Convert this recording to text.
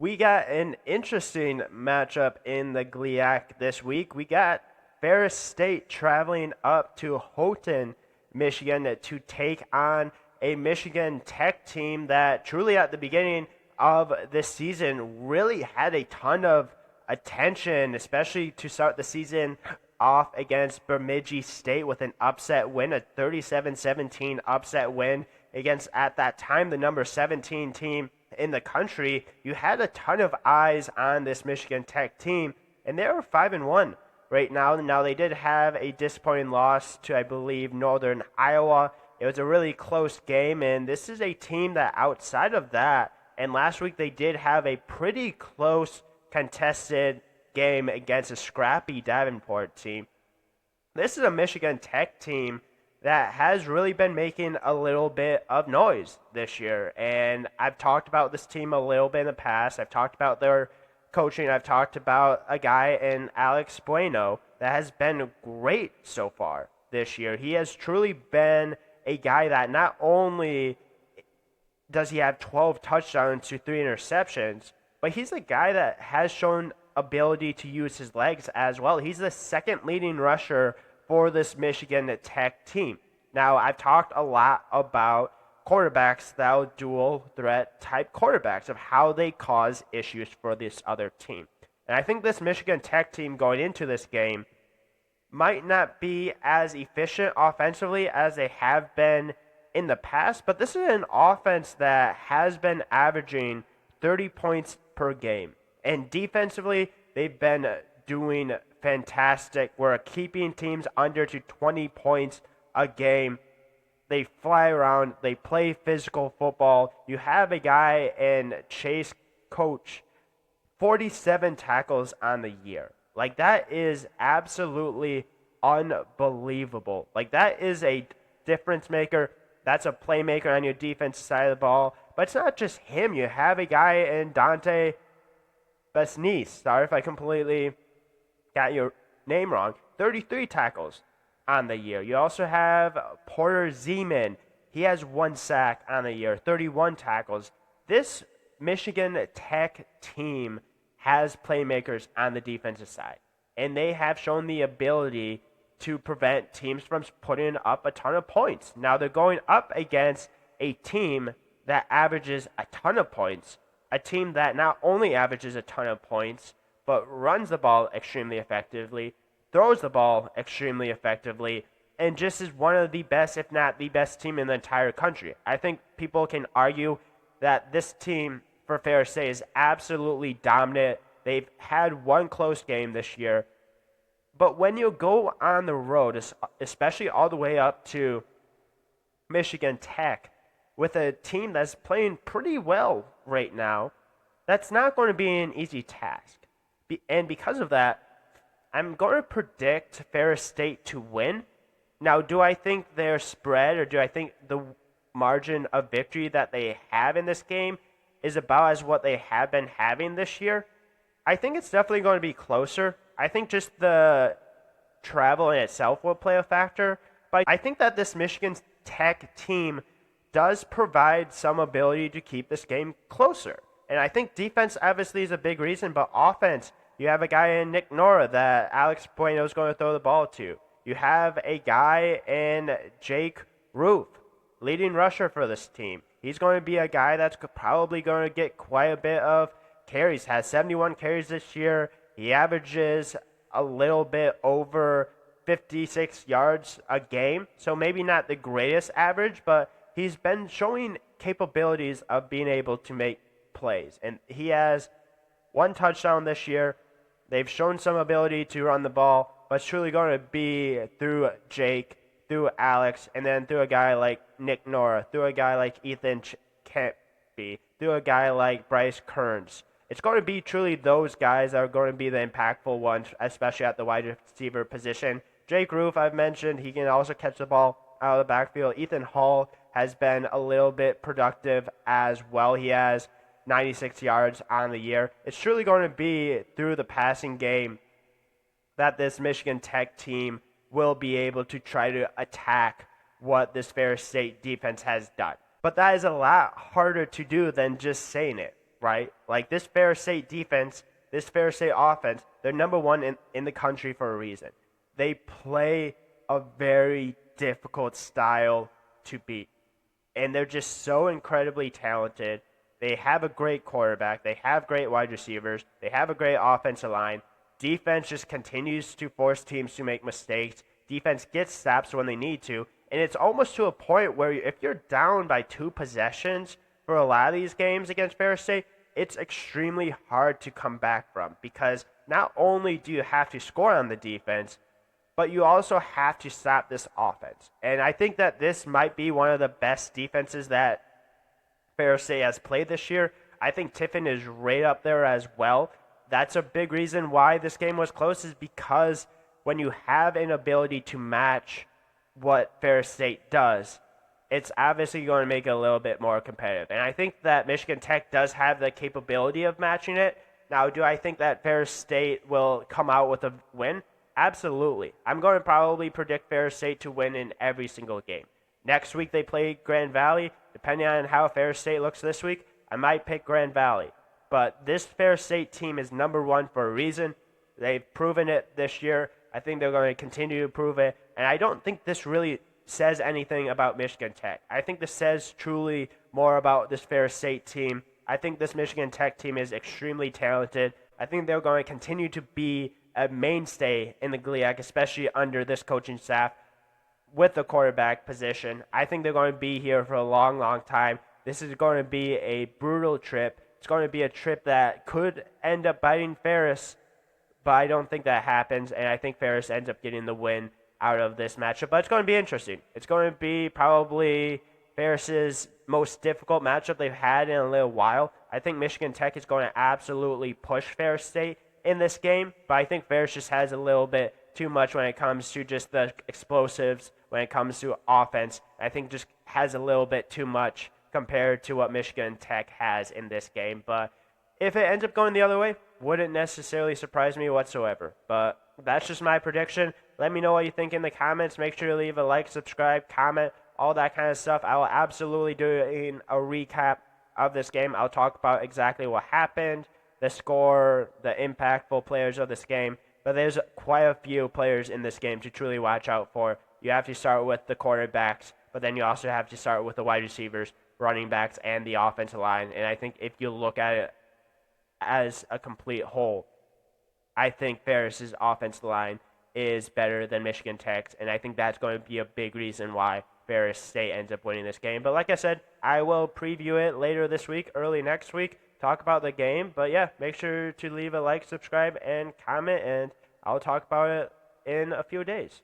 We got an interesting matchup in the Gliac this week. We got Ferris State traveling up to Houghton, Michigan to take on a Michigan Tech team that truly at the beginning of this season really had a ton of attention, especially to start the season off against Bemidji State with an upset win, a 37-17 upset win against, at that time, the number 17 team in the country. You had a ton of eyes on this Michigan Tech team, and they were 5-1 right now. Now they did have a disappointing loss to, I believe, Northern Iowa. It was a really close game, and this is a team that outside of that, and last week they did have a pretty close contested game against a scrappy Davenport team. This is a Michigan Tech team that has really been making a little bit of noise this year. And I've talked about this team a little bit in the past. I've talked about their coaching. I've talked about a guy in Alex Bueno that has been great so far this year. He has truly been a guy that not only does he have 12 touchdowns to 3 interceptions, but he's a guy that has shown ability to use his legs as well. He's the second leading rusher for this Michigan Tech team. Now, I've talked a lot about quarterbacks, that dual threat type quarterbacks, of how they cause issues for this other team. And I think this Michigan Tech team going into this game might not be as efficient offensively as they have been in the past, but this is an offense that has been averaging 30 points per game. And defensively, they've been doing fantastic. We're keeping teams under to 20 points a game. They fly around. They play physical football. You have a guy in Chase Coach, 47 tackles on the year. Like, that is absolutely unbelievable. Like, that is a difference maker. That's a playmaker on your defensive side of the ball. But it's not just him. You have a guy in Dante Besnice. Sorry if I completely got your name wrong. 33 tackles on the year. You also have Porter Zeman. He has 1 sack on the year, 31 tackles. This Michigan Tech team has playmakers on the defensive side, and they have shown the ability to prevent teams from putting up a ton of points. Now they're going up against a team that averages a ton of points, a team that not only averages a ton of points, but runs the ball extremely effectively, throws the ball extremely effectively, and just is one of the best, if not the best team in the entire country. I think people can argue that this team for Ferris State is absolutely dominant. They've had one close game this year. But when you go on the road, especially all the way up to Michigan Tech, with a team that's playing pretty well right now, that's not going to be an easy task. And because of that, I'm going to predict Ferris State to win. Now, do I think they're spread, or do I think the margin of victory that they have in this game is about as what they have been having this year? I think it's definitely going to be closer. I think just the travel in itself will play a factor. But I think that this Michigan Tech team does provide some ability to keep this game closer. And I think defense obviously is a big reason, but offense, you have a guy in Nick Nora that Alex Bueno is going to throw the ball to. You have a guy in Jake Roof, leading rusher for this team. He's going to be a guy that's probably going to get quite a bit of carries. Has 71 carries this year. He averages a little bit over 56 yards a game. So maybe not the greatest average, but he's been showing capabilities of being able to make plays. And he has 1 touchdown this year. They've shown some ability to run the ball, but it's truly going to be through Jake, through Alex, and then through a guy like Nick Nora, through a guy like Ethan Campbell, through a guy like Bryce Kearns. It's going to be truly those guys that are going to be the impactful ones, especially at the wide receiver position. Jake Roof, I've mentioned, he can also catch the ball out of the backfield. Ethan Hall has been a little bit productive as well. He has 96 yards on the year. It's truly going to be through the passing game that this Michigan Tech team will be able to try to attack what this Ferris State defense has done. But that is a lot harder to do than just saying it. right? Like this Ferris State defense, this Ferris State offense, they're number one in the country for a reason. They play a very difficult style to beat. And they're just so incredibly talented. They have a great quarterback. They have great wide receivers. They have a great offensive line. Defense just continues to force teams to make mistakes. Defense gets stops when they need to. And it's almost to a point where if you're down by 2 possessions for a lot of these games against Ferris State, it's extremely hard to come back from, because not only do you have to score on the defense, but you also have to stop this offense. And I think that this might be one of the best defenses that Ferris State has played this year. I think Tiffin is right up there as well. That's a big reason why this game was close, is because when you have an ability to match what Ferris State does, it's obviously going to make it a little bit more competitive. And I think that Michigan Tech does have the capability of matching it. Now, do I think that Ferris State will come out with a win? Absolutely. I'm going to probably predict Ferris State to win in every single game. Next week they play Grand Valley. Depending on how Ferris State looks this week, I might pick Grand Valley. But this Ferris State team is number one for a reason. They've proven it this year. I think they're going to continue to prove it. And I don't think this really says anything about Michigan Tech. I think this says truly more about this Ferris State team. I think this Michigan Tech team is extremely talented. I think they're going to continue to be a mainstay in the Gliac, especially under this coaching staff with the quarterback position. I think they're going to be here for a long, long time. This is going to be a brutal trip. It's going to be a trip that could end up biting Ferris, but I don't think that happens, and I think Ferris ends up getting the win out of this matchup. But it's going to be interesting. It's going to be probably Ferris's most difficult matchup they've had in a little while. I think Michigan Tech is going to absolutely push Ferris State in this game, but I think Ferris just has a little bit too much when it comes to just the explosives, when it comes to offense. I think just has a little bit too much compared to what Michigan Tech has in this game. But if it ends up going the other way, wouldn't necessarily surprise me whatsoever. But that's just my prediction. Let me know what you think in the comments. Make sure to leave a like, subscribe, comment, all that kind of stuff. I will absolutely do a recap of this game. I'll talk about exactly what happened, the score, the impactful players of this game. But there's quite a few players in this game to truly watch out for. You have to start with the quarterbacks, but then you also have to start with the wide receivers, running backs, and the offensive line. And I think if you look at it as a complete whole, I think Ferris's offensive line is better than Michigan Tech's, and I think that's going to be a big reason why Ferris State ends up winning this game. But like I said, I will preview it later this week, early next week, talk about the game. But yeah, make sure to leave a like, subscribe, and comment, and I'll talk about it in a few days.